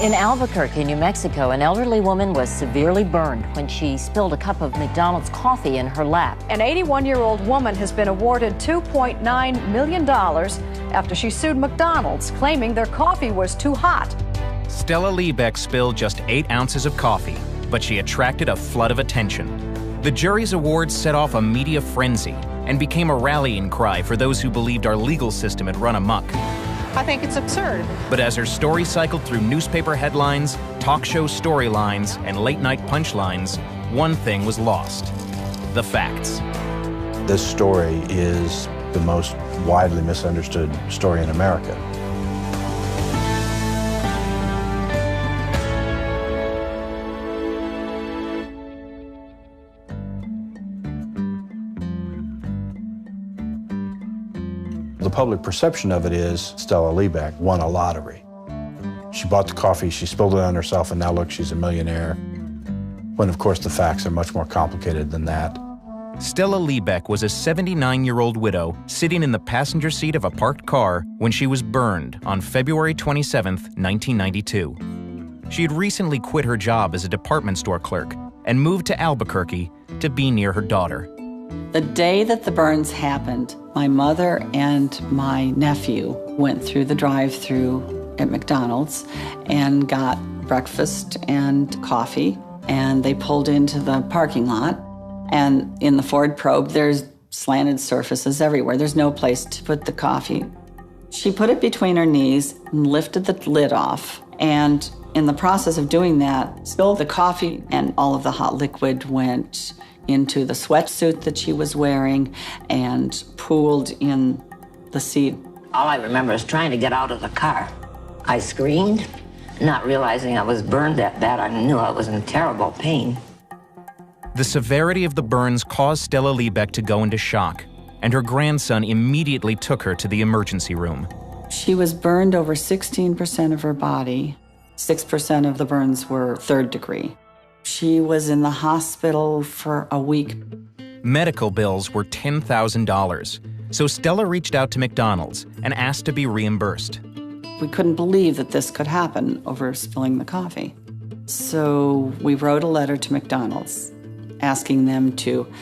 In Albuquerque, New Mexico, an elderly woman was severely burned when she spilled a cup of McDonald's coffee in her lap. An 81-year-old woman has been awarded $2.9 million after she sued McDonald's, claiming their coffee was too hot. Stella Liebeck spilled just 8 ounces of coffee, but she attracted a flood of attention. The jury's award set off a media frenzy and became a rallying cry for those who believed our legal system had run amok. I think it's absurd. But as her story cycled through newspaper headlines, talk show storylines, and late-night punchlines, one thing was lost: the facts. This story is the most widely misunderstood story in America. The public perception of it is Stella Liebeck won a lottery. She bought the coffee, she spilled it on herself, and now look, she's a millionaire. When, of course, the facts are much more complicated than that. Stella Liebeck was a 79-year-old widow sitting in the passenger seat of a parked car when she was burned on February 27, 1992. She had recently quit her job as a department store clerk and moved to Albuquerque to be near her daughter. The day that the burns happened, my mother and my nephew went through the drive-thru at McDonald's and got breakfast and coffee, and they pulled into the parking lot. And in the Ford Probe, there's slanted surfaces everywhere. There's no place to put the coffee. She put it between her knees and lifted the lid off, and in the process of doing that, spilled the coffee, and all of the hot liquid went into the sweatsuit that she was wearing and pooled in the seat. All I remember is trying to get out of the car. I screamed, not realizing I was burned that bad. I knew I was in terrible pain. The severity of the burns caused Stella Liebeck to go into shock, and her grandson immediately took her to the emergency room. She was burned over 16% of her body. 6% of the burns were 3rd degree. She was in the hospital for a week. Medical bills were $10,000, so Stella reached out to McDonald's and asked to be reimbursed. We couldn't believe that this could happen over spilling the coffee. So we wrote a letter to McDonald's asking them to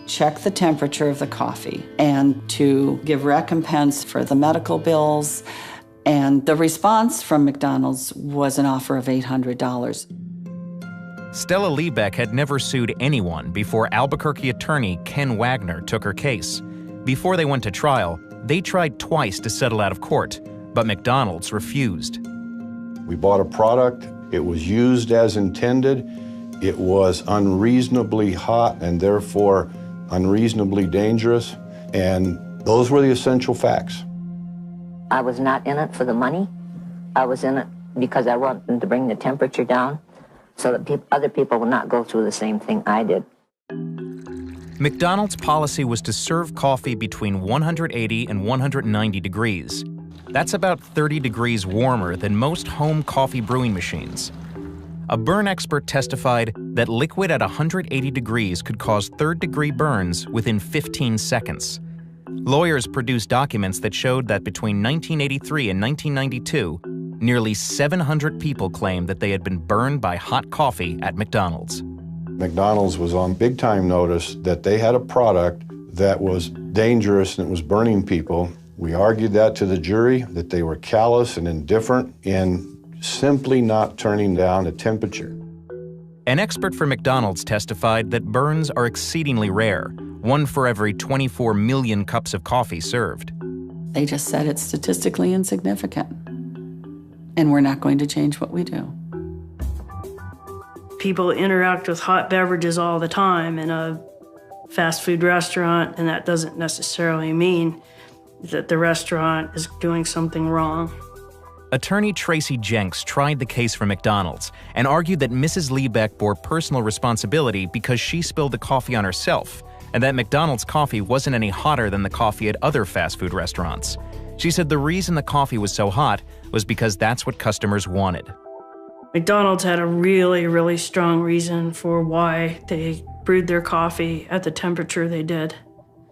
check the temperature of the coffee and to give recompense for the medical bills. And the response from McDonald's was an offer of $800. Stella Liebeck had never sued anyone before Albuquerque attorney Ken Wagner took her case. Before they went to trial, they tried twice to settle out of court, but McDonald's refused. We bought a product, it was used as intended, it was unreasonably hot and therefore unreasonably dangerous, and those were the essential facts. I was not in it for the money. I was in it because I wanted to bring the temperature down so that other people would not go through the same thing I did. McDonald's policy was to serve coffee between 180 and 190 degrees. That's about 30 degrees warmer than most home coffee brewing machines. A burn expert testified that liquid at 180 degrees could cause 3rd-degree burns within 15 seconds. Lawyers produced documents that showed that between 1983 and 1992, nearly 700 people claimed that they had been burned by hot coffee at McDonald's. McDonald's was on big-time notice that they had a product that was dangerous and it was burning people. We argued that to the jury, that they were callous and indifferent in simply not turning down the temperature. An expert for McDonald's testified that burns are exceedingly rare, 1 for every 24 million cups of coffee served. They just said it's statistically insignificant, and we're not going to change what we do. People interact with hot beverages all the time in a fast food restaurant, and that doesn't necessarily mean that the restaurant is doing something wrong. Attorney Tracy Jenks tried the case for McDonald's and argued that Mrs. Liebeck bore personal responsibility because she spilled the coffee on herself, and that McDonald's coffee wasn't any hotter than the coffee at other fast food restaurants. She said the reason the coffee was so hot was because that's what customers wanted. McDonald's had a really, really strong reason for why they brewed their coffee at the temperature they did.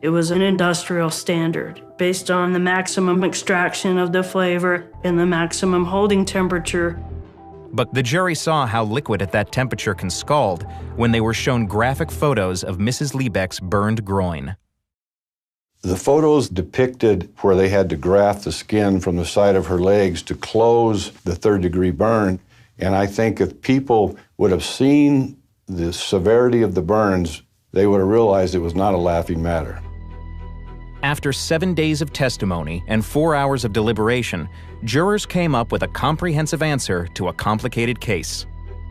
It was an industrial standard based on the maximum extraction of the flavor and the maximum holding temperature. But the jury saw how liquid at that temperature can scald when they were shown graphic photos of Mrs. Liebeck's burned groin. The photos depicted where they had to graft the skin from the side of her legs to close the third-degree burn. And I think if people would have seen the severity of the burns, they would have realized it was not a laughing matter. After 7 days of testimony and 4 hours of deliberation, jurors came up with a comprehensive answer to a complicated case.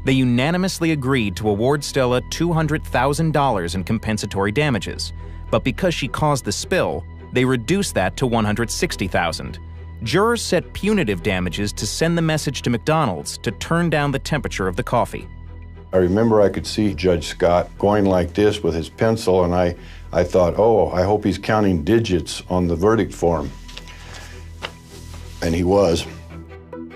They unanimously agreed to award Stella $200,000 in compensatory damages, but because she caused the spill, they reduced that to $160,000. Jurors set punitive damages to send the message to McDonald's to turn down the temperature of the coffee. I remember I could see Judge Scott going like this with his pencil, and I thought, oh, I hope he's counting digits on the verdict form. And he was.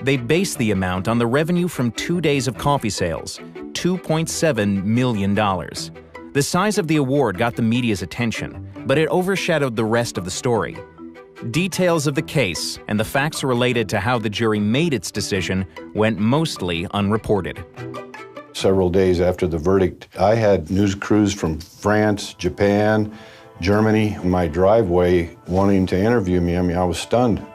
They based the amount on the revenue from 2 days of coffee sales, $2.7 million. The size of the award got the media's attention, but it overshadowed the rest of the story. Details of the case and the facts related to how the jury made its decision went mostly unreported. Several days after the verdict, I had news crews from France, Japan, Germany in my driveway wanting to interview me. I mean, I was stunned.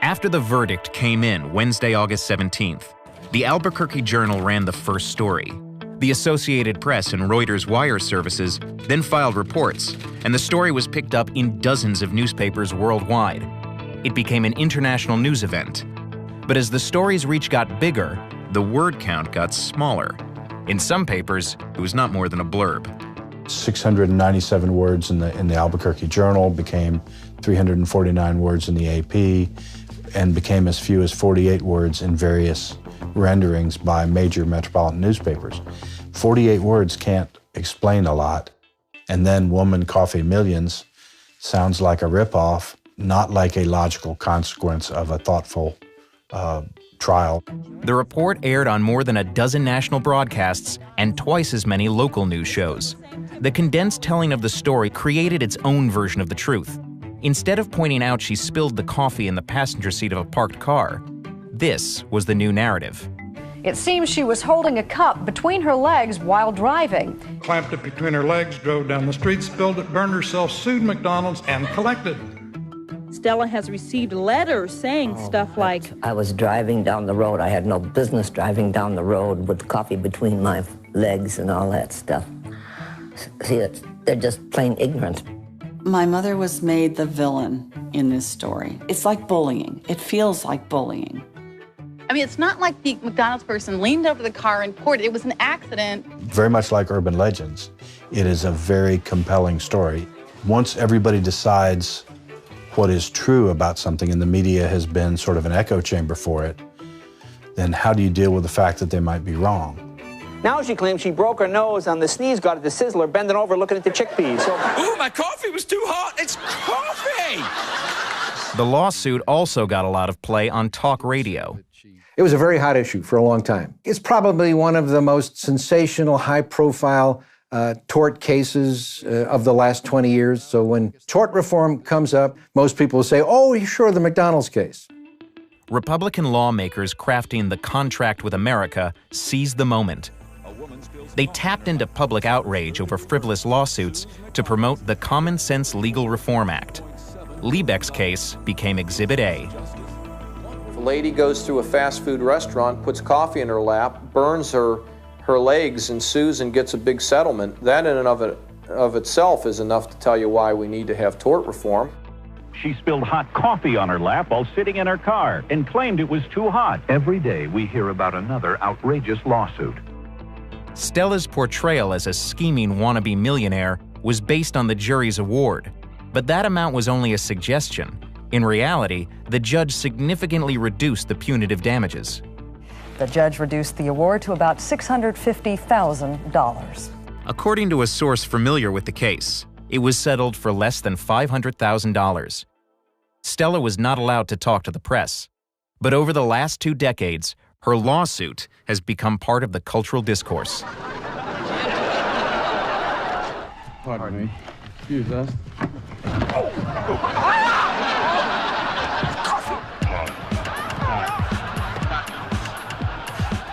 After the verdict came in Wednesday, August 17th, the Albuquerque Journal ran the first story. The Associated Press and Reuters wire services then filed reports, and the story was picked up in dozens of newspapers worldwide. It became an international news event. But as the story's reach got bigger, the word count got smaller. In some papers, it was not more than a blurb. 697 words in the Albuquerque Journal became 349 words in the AP, and became as few as 48 words in various renderings by major metropolitan newspapers. 48 words can't explain a lot. And then Woman Coffee Millions sounds like a ripoff, not like a logical consequence of a thoughtful trial. The report aired on more than a dozen national broadcasts and twice as many local news shows. The condensed telling of the story created its own version of the truth. Instead of pointing out she spilled the coffee in the passenger seat of a parked car, this was the new narrative. It seems she was holding a cup between her legs while driving. Clamped it between her legs, drove down the street, spilled it, burned herself, sued McDonald's, and collected. Stella has received letters saying stuff like, I was driving down the road. I had no business driving down the road with coffee between my legs and all that stuff. See, they're just plain ignorant. My mother was made the villain in this story. It's like bullying. It feels like bullying. I mean, it's not like the McDonald's person leaned over the car and poured it. It was an accident. Very much like urban legends, it is a very compelling story. Once everybody decides what is true about something, and the media has been sort of an echo chamber for it, then how do you deal with the fact that they might be wrong? Now she claims she broke her nose on the sneeze guard at the Sizzler, bending over looking at the chickpeas. So, ooh, my coffee was too hot. It's coffee! The lawsuit also got a lot of play on talk radio. It was a very hot issue for a long time. It's probably one of the most sensational, high-profile tort cases of the last 20 years. So when tort reform comes up, most people will say, oh, you're sure the McDonald's case. Republican lawmakers crafting the Contract with America seized the moment. They tapped into public outrage over frivolous lawsuits to promote the Common Sense Legal Reform Act. Liebeck's case became Exhibit A. If a lady goes through a fast food restaurant, puts coffee in her lap, burns her legs, and sues and gets a big settlement, that in and of itself is enough to tell you why we need to have tort reform. She spilled hot coffee on her lap while sitting in her car and claimed it was too hot. Every day we hear about another outrageous lawsuit. Stella's portrayal as a scheming wannabe millionaire was based on the jury's award, but that amount was only a suggestion. In reality, the judge significantly reduced the punitive damages. The judge reduced the award to about $650,000. According to a source familiar with the case, it was settled for less than $500,000. Stella was not allowed to talk to the press, but over the last 2 decades, her lawsuit has become part of the cultural discourse. Pardon me. Excuse us.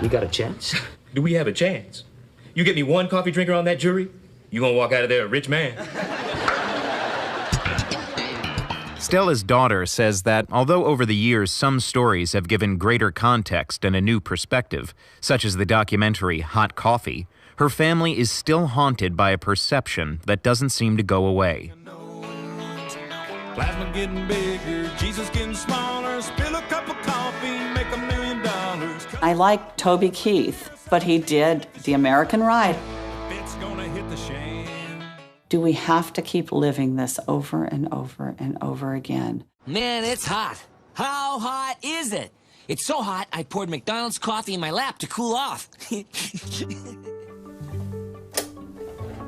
We got a chance? Do we have a chance? You get me one coffee drinker on that jury, you gonna walk out of there a rich man. Stella's daughter says that although over the years some stories have given greater context and a new perspective, such as the documentary Hot Coffee, her family is still haunted by a perception that doesn't seem to go away. Plasma getting bigger, Jesus getting smaller, spill a cup of coffee, make $1 million. I like Toby Keith, but he did The American Ride. It's gonna hit the shame. Do we have to keep living this over and over and over again? Man, it's hot. How hot is it? It's so hot, I poured McDonald's coffee in my lap to cool off.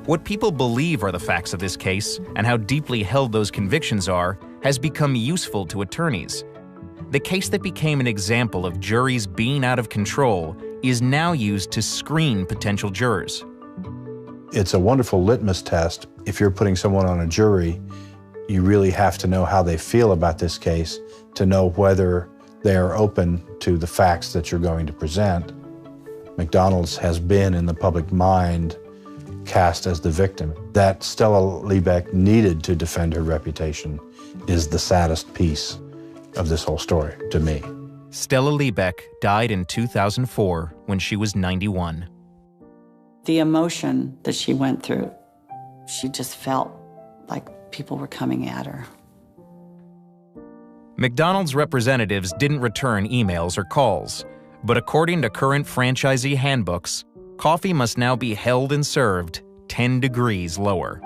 What people believe are the facts of this case and how deeply held those convictions are has become useful to attorneys. The case that became an example of juries being out of control is now used to screen potential jurors. It's a wonderful litmus test. If you're putting someone on a jury, you really have to know how they feel about this case to know whether they are open to the facts that you're going to present. McDonald's has been in the public mind cast as the victim. That Stella Liebeck needed to defend her reputation is the saddest piece of this whole story to me. Stella Liebeck died in 2004 when she was 91. The emotion that she went through, she just felt like people were coming at her. McDonald's representatives didn't return emails or calls, but according to current franchisee handbooks, coffee must now be held and served 10 degrees lower.